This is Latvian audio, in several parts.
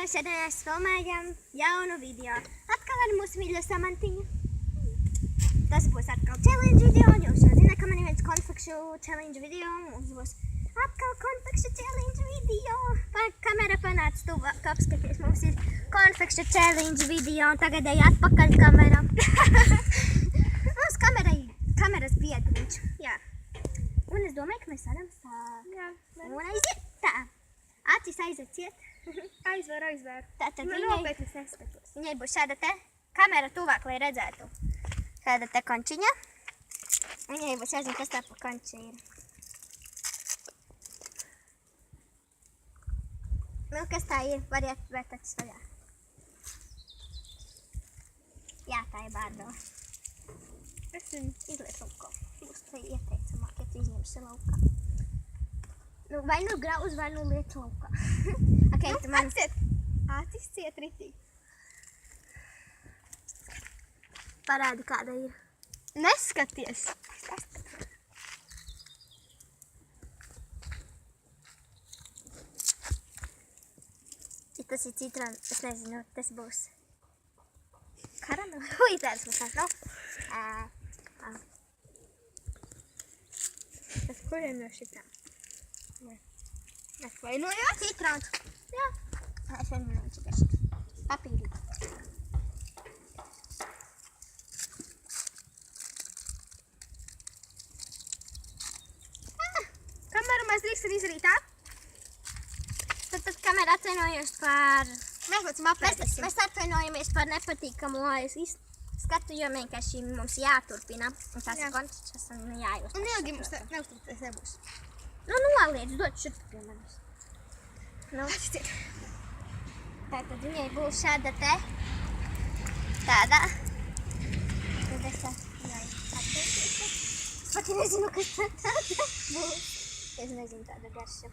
Šodien mēs filmējam jaunu video. Atkal ar mūsu mīļo Samantiņu. Tas būs atkal challenge video. Jūs jau zināt, ka man ir viens konfekšu challenge video. Mums būs atkal konfekšu challenge video. Kamera panāca tuvāk, apskaties. Mums ir konfekšu challenge video. Un tagad ej atpakaļ kamera. Mums kameras biedriņš. Jā. Un es domāju, ka mēs varam sākt. Jā. Un aiziet tā. Acis aiziet ciet. Aizver. Tātad Nopietni es neskatos. viņai būs šāda te kamera tuvāk, lai redzētu. Šāda te končiņa. Viņai būs jāzina, kas tā pa konči ir. Nu, kas tā ir? Variet vērt acis vaļā. Jā, tā ir bārdo. Es viņu Izliet laukā. Būs tā ieteicamāk, ja tu izņemsi laukā. Nu, vai nu grauz, vai nu liet laukā. Okay, tu man... Acis ciet ritīgi. Parādi, kāda ir. Neskaties. Ja tas ir citrons, es nezinu, tas būs karamela. Ui, tāds būs nav. Tas kuriem no šitām? Es vainojos? Citrons. Jā. Es vienmēr nečikašu. Papīri. Kameru mēs drīkst arī izdarīt tā? Tad kamera atvainojos par... Mēs Mēs atvainojamies par nepatīkamu skatu, jo vienkārši mums jāturpina. Un tās ir koncepts, un jājūst. Un ilgi mums neuzticēs nebūs. Nu, noliec, dod šurp pie manis. Nu, tātad viņai būs šāda te. Tāda. Tad es atveicīšu. Es pat nezinu, kas tāda būs. Es nezinu tāda garša.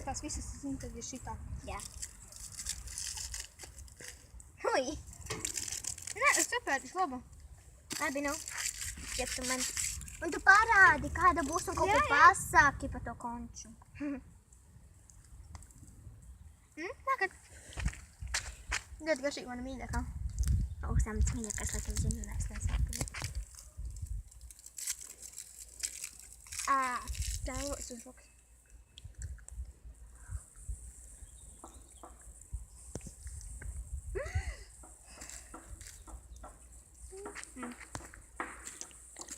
Tās visas, es zinu, tad ir šitā. Jā. Ui. Nē, es sapērtīšu labu. Labi, nu. Ja tu man... Un tu parādi, kāda būs un kaut ko pasāki pa to konču. Nākat. Ļoti garšīgi mana mīļākā. Augstām mīļākās, laikam zinu, un es nesāku. Tēlos uz rokas.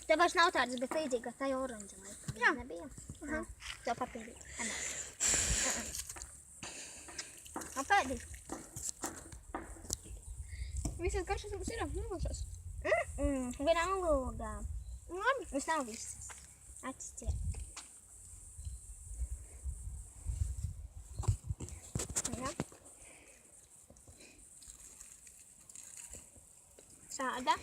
Tev vairs nav tādas, bet līdzīga tai oranža laikam. Jā. Nebija? To papīrīt. Apēdīt. Visas garšas mums ir nogušas. Vienalga. Labi. Mums nav visas. Acis ciet. Jā. Šāda.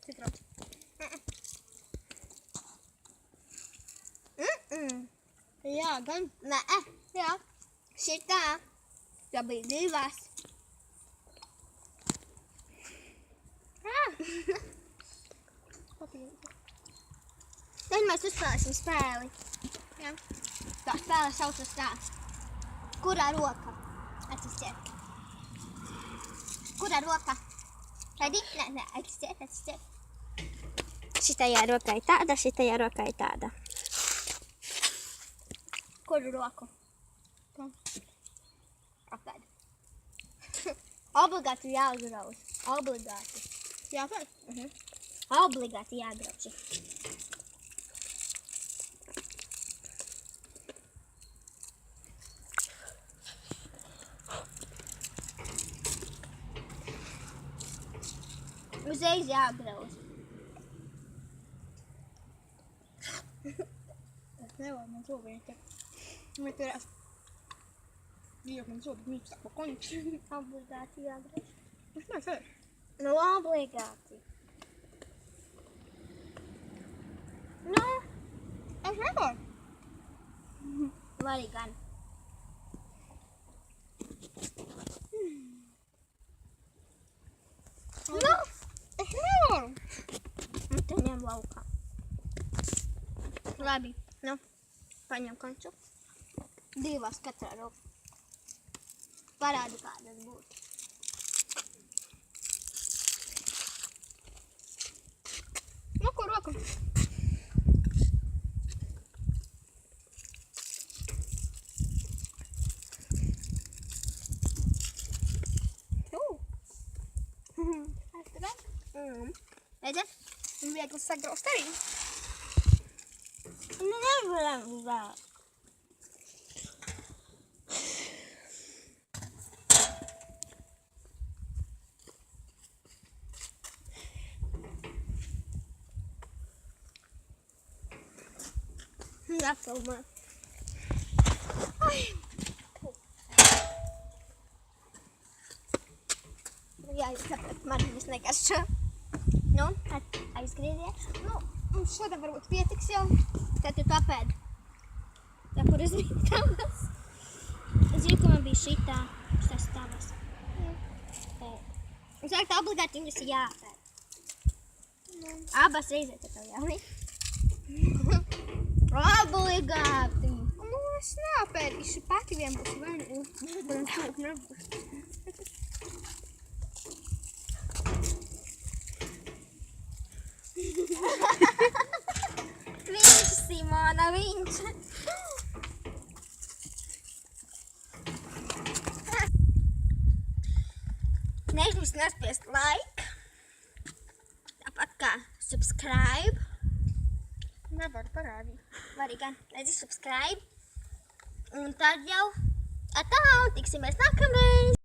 Citrons. Jā, gan. Nē, Jā. šitā. Tā bija divas. Papīri. Tad mēs uzspēlēsim spēli. Jā. Tā spēle saucas tā. Kurā roka? Acis ciet. Kurā roka? Redzi? Nē, acis ciet. Šitajā rokā ir tāda, šitajā rokā ir tāda. Kuru roku? Tā. Apēd. Obligāti jāuzrauz. Obligāti. Jāpēr? Obligāti jāgrauž. Uzreiz jāgrauž. Es nevaru, man zobi ir te. Vai turās. Dievs, man zobi mīkstāk pa konču. Obligāti jāgrauž. Es nevaru. Nu, obligāti. Nu, Es nevaru. Vari gan. laukā. Labi, nu, paņem konču. 2 katrā roku. Parādu, kādas būtu. Nu, ko roku? Aizturēt. Redzi? Un viegli sagraust arī. Nu, nevaram vēl. Jāfilmē. Ai. Jā, jūs saprotat, man tas negaršo. Nu, aizgriezies. Nu, mums šodien varbūt pietiks jau. Tad tu papēdi. Tā, kur es biju tavas. Es zinu, ka man bija šitā. Šitas tavas. Es saku, tā obligāti viņas ir jāpēd. Abas reizes tev jāliek. Obligāti. Nu, es neapēdīšu pati vien būs vien. Man tūk nebūs. Viņš, Simona, viņš. Neaizmirst nospiest like. Tāpat kā subscribe. Nevaru parādīt. Vari gan, redzi subscribe. Un tad jau atā, tiksimies nākamreiz.